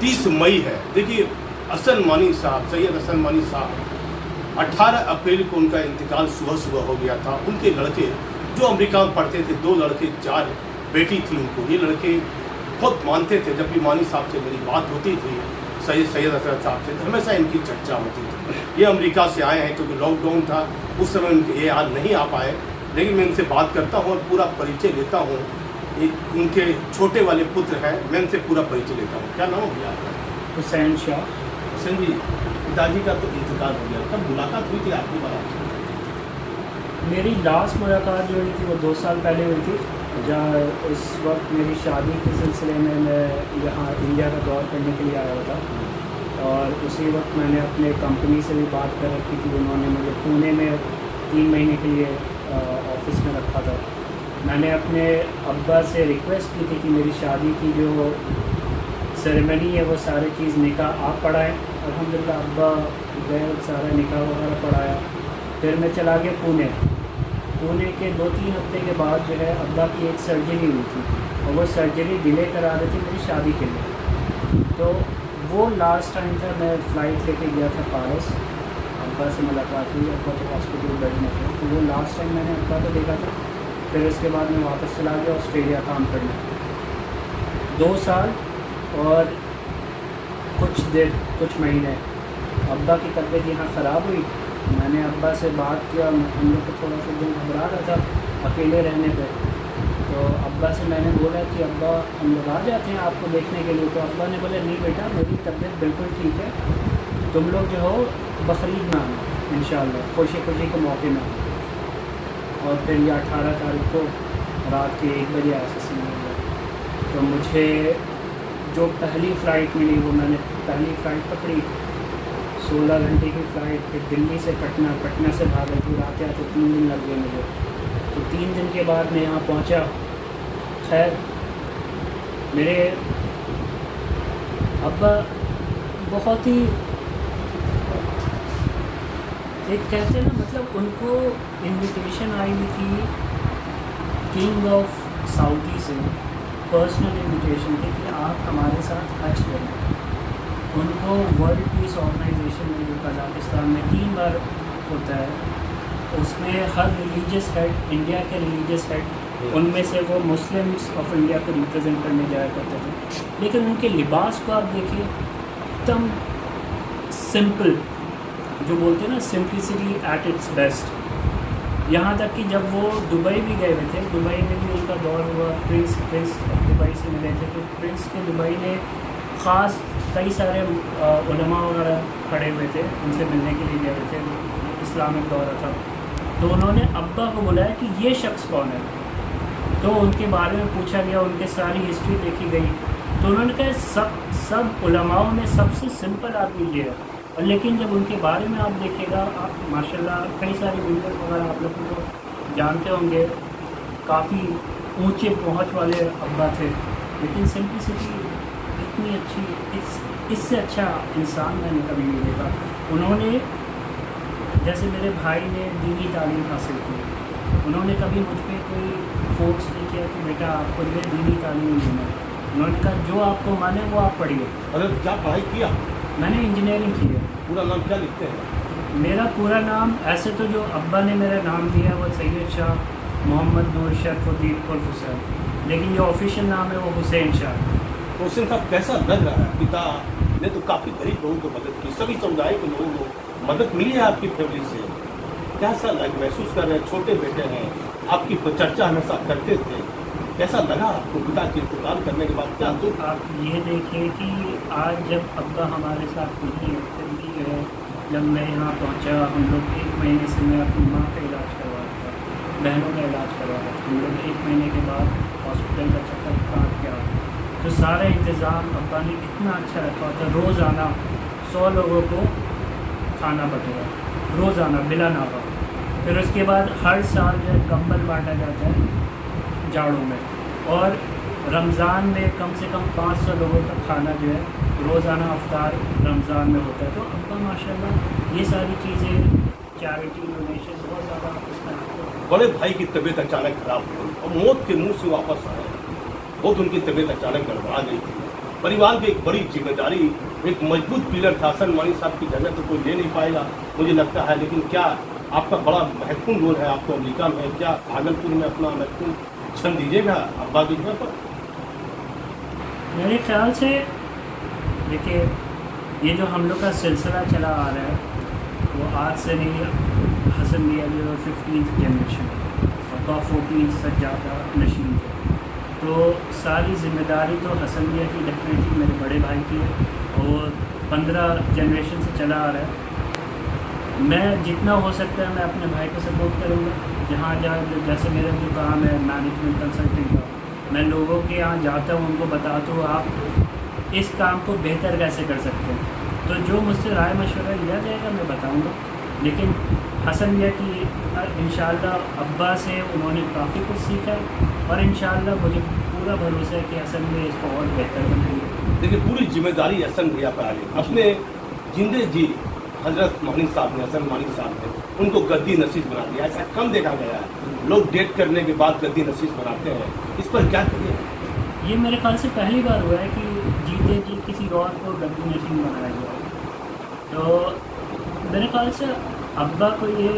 30 मई है। देखिए हसन मानी साहब, सैयद हसन मानी साहब 18 अप्रैल को उनका इंतकाल सुबह सुबह हो गया था। उनके लड़के जो अमेरिका में पढ़ते थे, 2 लड़के 4 बेटी थी उनको, ये लड़के बहुत मानते थे। जब भी मानी साहब से मेरी बात होती थी, सैयद हसन साहब से, तो हमेशा इनकी चर्चा होती थी। ये अमेरिका से आए हैं क्योंकि लॉकडाउन था उस समय, उनके ये आज नहीं आ पाए, लेकिन मैं इनसे बात करता हूँ और पूरा परिचय लेता हूँ। उनके छोटे वाले पुत्र हैं, मैं इनसे पूरा परिचय लेता हूँ। क्या नाम हो गया आपका? हुसैन शाह। हुसैन जी, पिताजी का तो इंतकाल हो गया, कब मुलाकात हुई थी आपकी बार? मेरी लास्ट मुलाकात जो हुई थी वो 2 साल पहले हुई थी, जहाँ उस वक्त मेरी शादी के सिलसिले में मैं यहाँ इंडिया का दौर करने के लिए आया हुआ था। और उसी वक्त मैंने अपने कंपनी से भी बात कर रखी थी। उन्होंने मुझे पुणे में 3 महीने के लिए ऑफिस में रखा था। मैंने अपने अब्बा से रिक्वेस्ट की थी कि मेरी शादी की जो सेरेमनी है वो सारी चीज़ निकाह आप पढ़ाएँ। अल्हम्दुलिल्लाह अब्बा गए, सारा निकाह वगैरह पढ़ाया। फिर मैं चला गया पुणे के 2-3 हफ्ते के बाद जो है अब्बा की एक सर्जरी हुई थी, और वो सर्जरी डिले करा रही थी मेरी शादी के लिए। तो वो लास्ट टाइम था, मैं फ़्लाइट लेके गया था पारिस, अब्बा से मुलाकात हुई। अब्बा तो हॉस्पिटल बेड में थे, तो वो लास्ट टाइम मैंने अब्बा को देखा था। फिर उसके बाद मैं वापस चला गया ऑस्ट्रेलिया काम करने। 2 साल और कुछ महीने अब्बा की तबीयत यहाँ ख़राब हुई। मैंने अब्बा से बात किया, हम लोग को थोड़ा सा दिल घबरा रहा था अकेले रहने पे। तो अब्बा से मैंने बोला कि अब्बा हम लोग आ जाते हैं आपको देखने के लिए। तो अब्बा ने बोला नहीं बेटा, मेरी तबीयत बिल्कुल ठीक है, तुम लोग जो हो बकरीद में आना इंशाअल्लाह, खुशी खुशी के मौके में। और फिर ये 18 तारीख को रात के 1 बजे आया हुआ। तो मुझे जो पहली फ़्लाइट मिली वो मैंने पहली फ़्लाइट पकड़ी, 16 घंटे की फ़्लाइट। फिर दिल्ली से पटना से भागलपुर आते आते 3 दिन लग गए मुझे। तो 3 दिन के बाद मैं यहाँ पहुँचा। खैर मेरे अब्बा बहुत ही एक कहते हैं ना, मतलब उनको इनविटेशन आई हुई थी किंग ऑफ सऊदी से, पर्सनल इनविटेशन थी कि आप हमारे साथ हज करें। उनको वर्ल्ड पीस ऑर्गेनाइजेशन में जो कज़ाकिस्तान में 3 बार होता है, उसमें हर रिलीजियस हेड, इंडिया के रिलीजियस हेड, उनमें से वो मुस्लिम्स ऑफ इंडिया को रिप्रेजेंट करने जाया करते थे। लेकिन उनके लिबास को आप देखिए, एकदम सिंपल, जो बोलते हैं ना सिंप्लिसिटी एट इट्स बेस्ट। यहाँ तक कि जब वो दुबई भी गए हुए थे, दुबई में भी उनका दौर हुआ, प्रिंस दुबई से मिले थे। तो प्रिंस के दुबई ने ख़ास कई सारे उलमा वगैरह खड़े हुए थे, उनसे मिलने के लिए गए हुए थे, इस्लामिक दौरा था। तो उन्होंने अब्बा को बुलाया कि ये शख्स कौन है। तो उनके बारे में पूछा गया, उनकी सारी हिस्ट्री देखी गई। तो उन्होंने कहा सब उलमाओं में सबसे सिंपल आदमी ये है। और लेकिन जब उनके बारे में आप देखिएगा, आप माशाल्लाह कई सारी वीडियो वगैरह आप लोगों को जानते होंगे, काफ़ी ऊंचे पहुंच वाले अब्बा थे। लेकिन सिंपलिसिटी इतनी अच्छी, इससे अच्छा इंसान मैंने कभी नहीं देखा। उन्होंने, जैसे मेरे भाई ने दीनी तालीम हासिल की, उन्होंने कभी मुझ पर कोई फोर्स नहीं किया कि बेटा आपको ये दीनी तालीम लेना है। उन्होंने कहा जो आपको माने वो आप पढ़िए। अरे क्या पढ़ाई किया? मैंने इंजीनियरिंग की है। पूरा नाम क्या लिखते हैं? मेरा पूरा नाम, ऐसे तो जो अब्बा ने मेरा नाम दिया वो सैयद शाह मोहम्मद नूर शरफुद्दीन उर्फ हुसैन, लेकिन जो ऑफिशियल नाम है वो हुसैन शाह। तो हुसैन साहब कैसा लग रहा है? पिता ने तो काफ़ी गरीब लोगों को मदद की, सभी समुदाय के लोगों को मदद मिली है आपकी फैमिली से। कैसा महसूस कर रहे हैं? छोटे बेटे हैं, आपकी चर्चा हमेशा करते थे, कैसा लगा आपको पिता के इंतकाल करने के बाद? क्या दुख? आप ये देखिए कि आज जब अब्बा हमारे साथ नहीं है, फिर भी जो है जब मैं यहाँ पहुँचा, हम लोग 1 महीने से मैं अपनी माँ का इलाज करवा रहा था, बहनों का इलाज करवा रहा था। हम लोग 1 महीने के बाद हॉस्पिटल का चक्कर काट गया। तो सारा इंतज़ाम अब्बा ने इतना अच्छा रखा था। रोज़ाना 100 लोगों को खाना बटेगा, रोज़ाना बिला नागा। फिर उसके बाद हर साल जो है कंबल बांटा जाता है जाड़ों में, और रमज़ान में कम से कम 500 लोगों का खाना जो है रोज़ाना अफ्तार रमज़ान में होता है। तो अब्बा माशाल्लाह ये सारी चीज़ें, चैरिटी डोनेशन बहुत ज़्यादा उसमें। बड़े भाई की तबीयत अचानक खराब हो गई और मौत के मुंह से वापस आए, बहुत उनकी तबीयत अचानक गड़बड़ा गई थी। परिवार की एक बड़ी जिम्मेदारी, एक मजबूत पिलर था। हसन मानी साहब की जगह तो कोई ले नहीं पाएगा मुझे लगता है, लेकिन क्या आपका बड़ा महत्वपूर्ण रोल है आपको अमेरिका में, क्या भागलपुर में अपना महत्वपूर्ण क्षण दीजिएगा अब्बा की जगह पर? मेरे ख्याल से देखिए, ये जो हम लोग का सिलसिला चला आ रहा है वो आज से नहीं, हसन मियाँ जो 15th जनरेशन, अब्बा 14 सज्जादा नशीन थे, तो सारी जिम्मेदारी तो हसन मियाँ की डेफिनेटली मेरे बड़े भाई की है और 15 जनरेशन से चला आ रहा है। मैं जितना हो सकता है मैं अपने भाई को सपोर्ट करूँगा, जहाँ जहाँ जैसे मेरा जो काम है मैनेजमेंट कंसल्टिंग का, मैं लोगों के यहाँ जाता हूँ, उनको बताता हूँ आप इस काम को बेहतर कैसे कर सकते हैं। तो जो मुझसे राय मशवरा लिया जाएगा मैं बताऊँगा, लेकिन हसन मियाँ की इंशाल्लाह अब्बा से उन्होंने काफ़ी कुछ सीखा है और इंशाल्लाह मुझे पूरा भरोसा है कि हसन मियाँ इसको और बेहतर बनाएंगे। देखिए पूरी जिम्मेदारी हसन भैया पर आ गई। अपने जिंदे जी हजरत मानी साहब ने, हसन मानी साहब ने उनको गद्दी नसीब बना दिया। ऐसा कम देखा गया है, लोग डेट करने के बाद गद्दी नसीब बनाते हैं, इस पर क्या करिए? ये मेरे ख्याल से पहली बार हुआ है कि जीते जी किसी और को गद्दी नशीन बनाया गया है। तो मेरे ख्याल से अब्बा को ये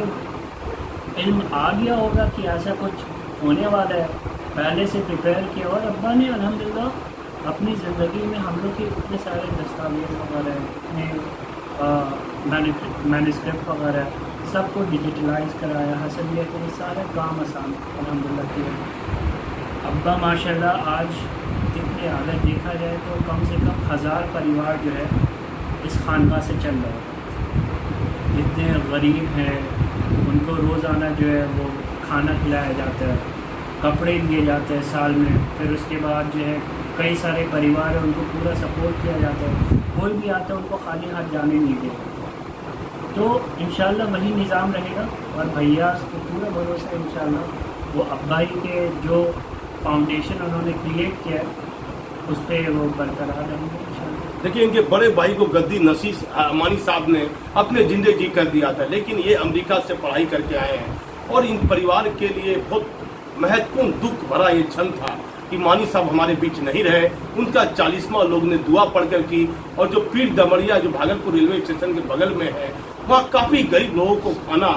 इल्म आ गया होगा कि ऐसा कुछ होने वाला है, पहले से प्रिपेयर किया, और अब्बा ने अल्हम्दुलिल्लाह अपनी ज़िंदगी में हम लोग के इतने सारे दस्तावेज वगैरह, इतने मैन्युस्क्रिप्ट वगैरह सबको डिजिटलाइज कराया, हसन मियाँ के लिए सारे काम आसान अल्हम्दुलिल्लाह किया। अब्बा माशाल्लाह आज कितने, अगर देखा जाए तो कम से कम 1000 परिवार जो है इस खानका से चल रहा है। जितने गरीब हैं उनको रोज़ाना जो है वो खाना खिलाया जाता है, कपड़े दिए जाते हैं साल में, फिर उसके बाद जो है कई सारे परिवार हैं उनको पूरा सपोर्ट किया जाता है, कोई भी आता है उनको खाली हाथ जाने नहीं देगा। तो इंशाल्लाह वही निज़ाम रहेगा और भैया को पूरा भरोसा है इंशाल्लाह वो अब्बा ही के जो फाउंडेशन उन्होंने क्रिएट किया है उस पर वो बरकरार रहेंगे इंशाल्लाह। देखिए इनके बड़े भाई को गद्दी नसीब मानी साहब ने अपने जिंदे जी कर दिया था, लेकिन ये अमेरिका से पढ़ाई करके आए हैं और इन परिवार के लिए बहुत महत्वपूर्ण दुख भरा ये क्षण था कि मानी साहब हमारे बीच नहीं रहे। उनका 40वां लोग ने दुआ पढ़कर की, और जो पीर दमड़िया जो भागलपुर रेलवे स्टेशन के बगल में है वहाँ काफ़ी गरीब लोगों को खाना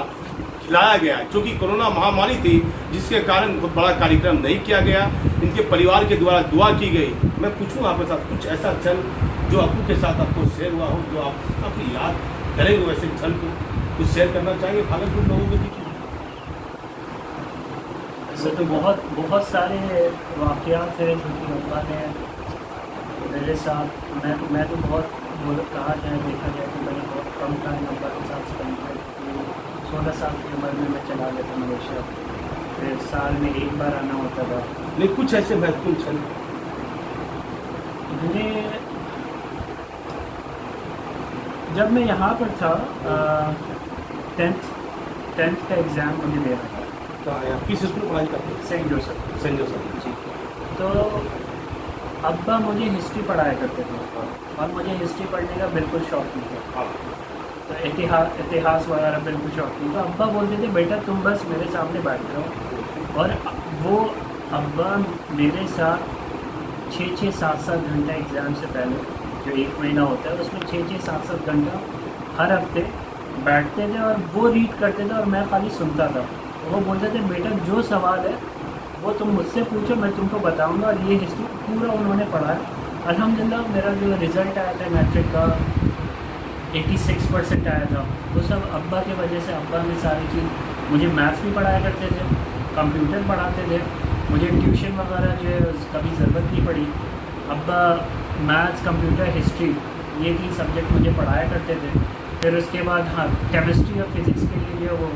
खिलाया गया, क्योंकि कोरोना महामारी थी जिसके कारण बहुत बड़ा कार्यक्रम नहीं किया गया। इनके परिवार के द्वारा दुआ की गई। मैं पूछूँ आपके साथ कुछ ऐसा क्षण जो अब्बू के साथ आपको शेयर हुआ हो, जो आप काफ़ी याद करेंगे वैसे क्षण को कुछ शेयर करना चाहेंगे भागलपुर लोगों के बीच? ऐसे तो बहुत सारे वाक़यात हैं जो कि अब्बा ने मेरे साथ, मैं तो बहुत कहा जाए देखा जाए तो मैंने बहुत कम टाइम अब्बा के साथ स्पेंड किया। 16 साल की उम्र में मैं चला गया था मलेशिया, फिर साल में एक बार आना होता था। नहीं कुछ ऐसे महत्वपूर्ण क्षण मुझे जब मैं यहाँ पर था 10th का एग्ज़ाम मुझे दे रहा था। तो किस स्कूल में पढ़ाई करते हैं? Saint Joseph. Saint Joseph ji. तो अब्बा मुझे हिस्ट्री पढ़ाया करते थे और मुझे हिस्ट्री पढ़ने का बिल्कुल शौक नहीं था। हाँ। तो इतिहास वगैरह बिल्कुल शौक नहीं। तो अब्बा बोलते थे बेटा तुम बस मेरे सामने बैठ जाओ, और वो अब्बा मेरे साथ 6-6, 7-7 घंटा एग्ज़ाम से पहले, जो 1 महीना होता है उसमें 6-6, 7-7 घंटा हर हफ्ते बैठते थे और वो रीड करते थे और मैं खाली सुनता था। वो बोलते थे बेटा जो सवाल है वो तुम मुझसे पूछो, मैं तुमको बताऊंगा। और ये हिस्ट्री पूरा उन्होंने पढ़ाया। अल्हम्दुलिल्लाह मेरा जो रिज़ल्ट आया था मैट्रिक का 86% आया था। वो सब अब्बा की वजह से। अब्बा में सारी चीज़, मुझे मैथ्स भी पढ़ाया करते थे, कंप्यूटर पढ़ाते थे, मुझे ट्यूशन वगैरह जो है कभी ज़रूरत नहीं पड़ी। अब्बा मैथ्स, कंप्यूटर, हिस्ट्री ये 3 सब्जेक्ट मुझे पढ़ाया करते थे। फिर उसके बाद हाँ केमिस्ट्री और फिज़िक्स के लिए जो वो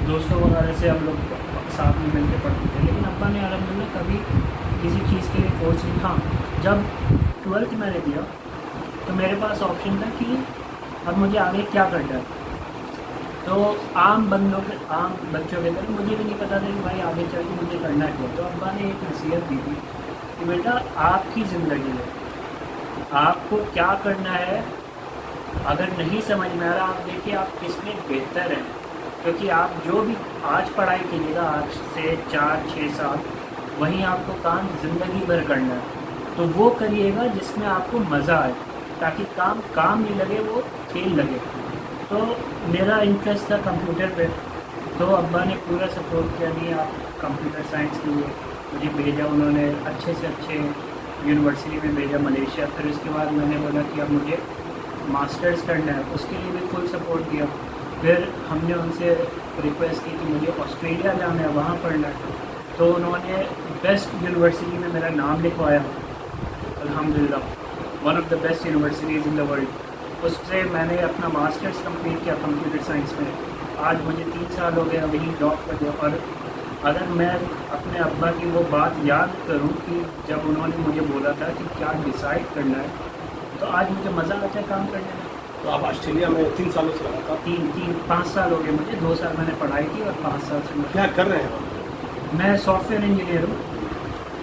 दोस्तों वगैरह से हम लोग साथ में मिलकर पढ़ते थे। लेकिन अब्बा ने अल्हम्दुलिल्लाह कभी किसी चीज़ के लिए फोर्स नहीं। हाँ जब 12th मैंने दिया तो मेरे पास ऑप्शन था कि अब मुझे आगे क्या करना है। तो आम बच्चों के तरह मुझे भी नहीं पता था कि भाई आगे चल के मुझे करना है क्या। तो अब्बा ने एक नसीहत दी थी कि बेटा आपकी ज़िंदगी है, आपको क्या करना है। अगर नहीं समझ में आ रहा आप देखिए आप किसमें बेहतर हैं, क्योंकि आप जो भी आज पढ़ाई कीजिएगा आज से 4-6 साल, वहीं आपको काम ज़िंदगी भर करना है। तो वो करिएगा जिसमें आपको मज़ा आए, ताकि काम काम नहीं लगे, वो खेल लगे। तो मेरा इंटरेस्ट था कंप्यूटर पे, तो अब्बा ने पूरा सपोर्ट किया, नहीं आप कंप्यूटर साइंस के लिए मुझे भेजा, उन्होंने अच्छे से अच्छे यूनिवर्सिटी में भेजा मलेशिया। फिर उसके बाद मैंने बोला कि अब मुझे मास्टर्स करना है, उसके लिए भी फुल सपोर्ट दिया। फिर हमने उनसे रिक्वेस्ट की कि मुझे ऑस्ट्रेलिया जाना है, वहाँ पढ़ना है, तो उन्होंने बेस्ट यूनिवर्सिटी में मेरा नाम लिखवाया, अल्हम्दुलिल्लाह one of the best universities in the world. उससे मैंने अपना मास्टर्स कंप्लीट किया कंप्यूटर साइंस में। आज मुझे 3 साल हो गए वही जॉब कर दिया। और अगर मैं अपने अब्बा की वो बात याद करूं कि जब उन्होंने मुझे बोला था कि क्या डिसाइड करना है, तो आज मुझे मज़ा आता है काम करने में। तो आप ऑस्ट्रेलिया में 3 सालों से लगा था? 5 साल हो गए मुझे। 2 साल मैंने पढ़ाई की और 5 साल से क्या कर रहे हैं आप? मैं सॉफ्टवेयर इंजीनियर हूँ।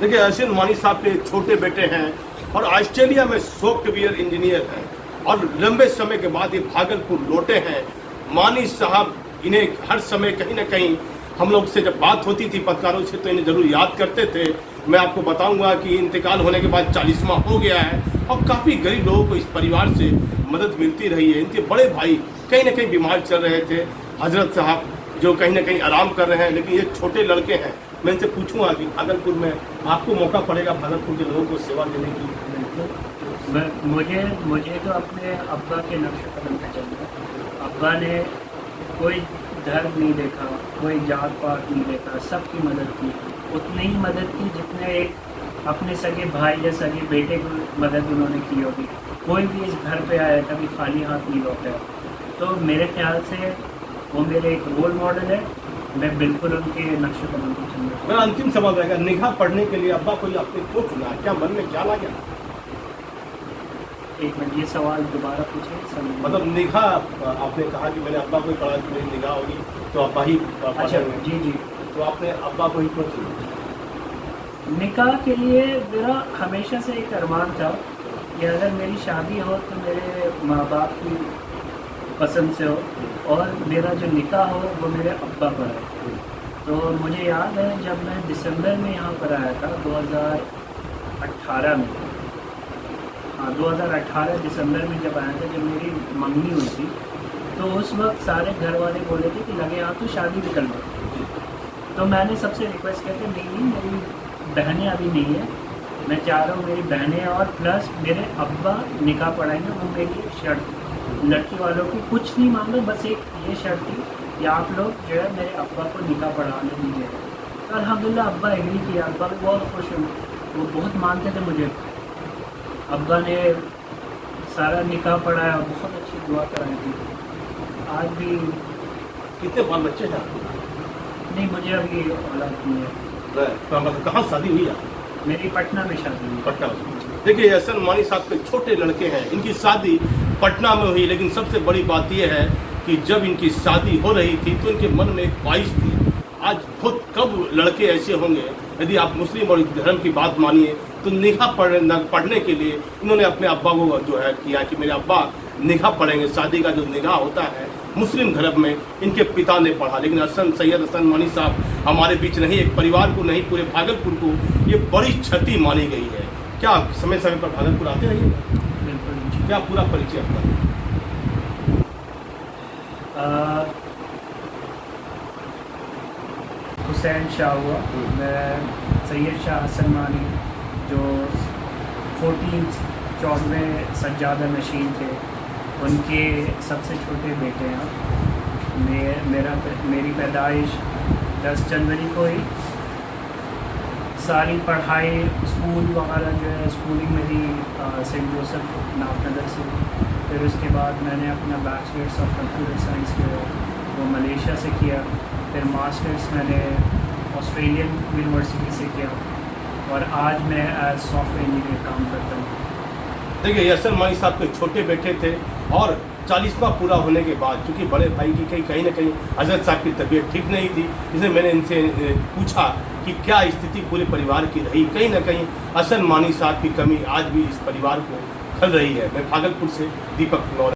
देखिए, अहसन मानी साहब के छोटे बेटे हैं और ऑस्ट्रेलिया में सॉफ्टवेयर इंजीनियर हैं, और लंबे समय के बाद ये भागलपुर लौटे हैं। मानी साहब इन्हें हर समय कहीं ना कहीं हम लोग से जब बात होती थी पत्रकारों से, तो इन्हें ज़रूर याद करते थे। मैं आपको बताऊंगा कि इंतकाल होने के बाद 40वां हो गया है, और काफ़ी गरीब लोगों को इस परिवार से मदद मिलती रही है। इनके बड़े भाई कहीं ना कहीं बीमार चल रहे थे, हजरत साहब जो कहीं ना कहीं आराम कर रहे हैं, लेकिन ये छोटे लड़के हैं। मैं इनसे पूछूंगा कि भागलपुर में आपको मौका पड़ेगा भागलपुर के लोगों को सेवा देने की? मुझे तो अपने अब्बा के नक्श कदम पे चलना। अब्बा ने कोई धर्म नहीं देखा, कोई जात पात नहीं देखा, सबकी मदद की। उतनी ही मदद की जितने एक अपने सगे भाई या सगे बेटे की मदद उन्होंने की होगी। कोई भी इस घर पे आया कभी खाली हाथ नहीं लौटा। तो मेरे ख्याल से वो मेरे एक रोल मॉडल है। मैं बिल्कुल उनके नक्श कदम पे चलूँगा। मेरा अंतिम सवाल रहेगा, निगाह पढ़ने के लिए अब्बा कोई आपने क्यों चुना? क्या मन में क्या लगा? एक मिनट, ये सवाल दोबारा पूछे। मतलब निगाह, आपने कहा कि मैंने अब्बा को ही पढ़ा कि मेरी निगाह होगी तो अब्बा ही अच्छा, जी। तो आपने अब्बा को ही क्यों चुना? निकाह के लिए मेरा हमेशा से एक अरमान था कि अगर मेरी शादी हो तो मेरे माँ बाप की पसंद से हो, और मेरा जो निकाह हो वो मेरे अब्बा पर है। तो मुझे याद है जब मैं दिसंबर में यहाँ पर आया था 2018 में, हाँ 2018 दिसंबर में जब आया था, जब मेरी मंगनी हुई थी, तो उस वक्त सारे घर वाले बोले थे कि लगे यहाँ तो शादी भी कर लो। तो मैंने सबसे रिक्वेस्ट किया कि नहीं, मेरी बहनें अभी नहीं है, मैं चाह रहा हूँ मेरी बहनें और प्लस मेरे अब्बा निकाह पढ़ाएंगे, वो मेरी एक शर्त। लड़की वालों की कुछ नहीं मांगा, बस एक ये शर्त थी कि आप लोग जो है मेरे अब्बा को निकाह पढ़ाने दीजिए। तो अल्हम्दुलिल्लाह अब्बा एग्री किया। अब्बा भी बहुत खुश हुए, वो बहुत मानते थे मुझे। अब्बा ने सारा निकाह पढ़ाया, बहुत अच्छी दुआ कराई थी। आज भी कितने बाल बच्चे हैं आपको? नहीं, मुझे अभी औलाद नहीं है। मतलब कहाँ शादी हुई है? मेरी पटना में शादी हुई। पटना में। देखिए, अहसन मानी साहब के छोटे लड़के हैं, इनकी शादी पटना में हुई, लेकिन सबसे बड़ी बात यह है कि जब इनकी शादी हो रही थी तो इनके मन में एक ख्वाहिश थी। आज बहुत कब लड़के ऐसे होंगे, यदि आप मुस्लिम और धर्म की बात मानिए, तो निकाह पढ़ने के लिए इन्होंने अपने अब्बा को जो है किया कि मेरे अब्बा निकाह पढ़ेंगे। शादी का जो निकाह होता है मुस्लिम धर्म में, इनके पिता ने पढ़ा। लेकिन सैयद हसन मानी साहब हमारे बीच नहीं, एक परिवार को नहीं, पूरे भागलपुर को ये बड़ी क्षति मानी गई है। क्या समय समय पर भागलपुर आते रहिए? बिल्कुल। क्या पूरा परिचय आपका? हुसैन शाह हुआ, मैं सैयद शाह हसन मानी जो 14th सज्जादा नशीन थे, उनके सबसे छोटे बेटे हैं। मेरी पैदाइश 10 जनवरी को ही। सारी पढ़ाई स्कूल वगैरह जो है, स्कूलिंग मेरी सेंट जोसेफ नागनगर से। फिर उसके बाद मैंने अपना बैचलर्स ऑफ कंप्यूटर साइंस जो है वो मलेशिया से किया। फिर मास्टर्स मैंने ऑस्ट्रेलियन यूनिवर्सिटी से किया, और आज मैं एज सॉफ्टवेयर इंजीनियर काम करता हूँ। देखिए, अहसन मानी साहब के छोटे बेटे थे, और 40वां पूरा होने के बाद चूँकि बड़े भाई की कहीं ना कहीं हजरत साहब की तबीयत ठीक नहीं थी, इसलिए मैंने इनसे पूछा कि क्या स्थिति पूरे परिवार की रही। कहीं ना कहीं अहसन मानी साहब की कमी आज भी इस परिवार को खल रही है। मैं भागलपुर से दीपक नौर।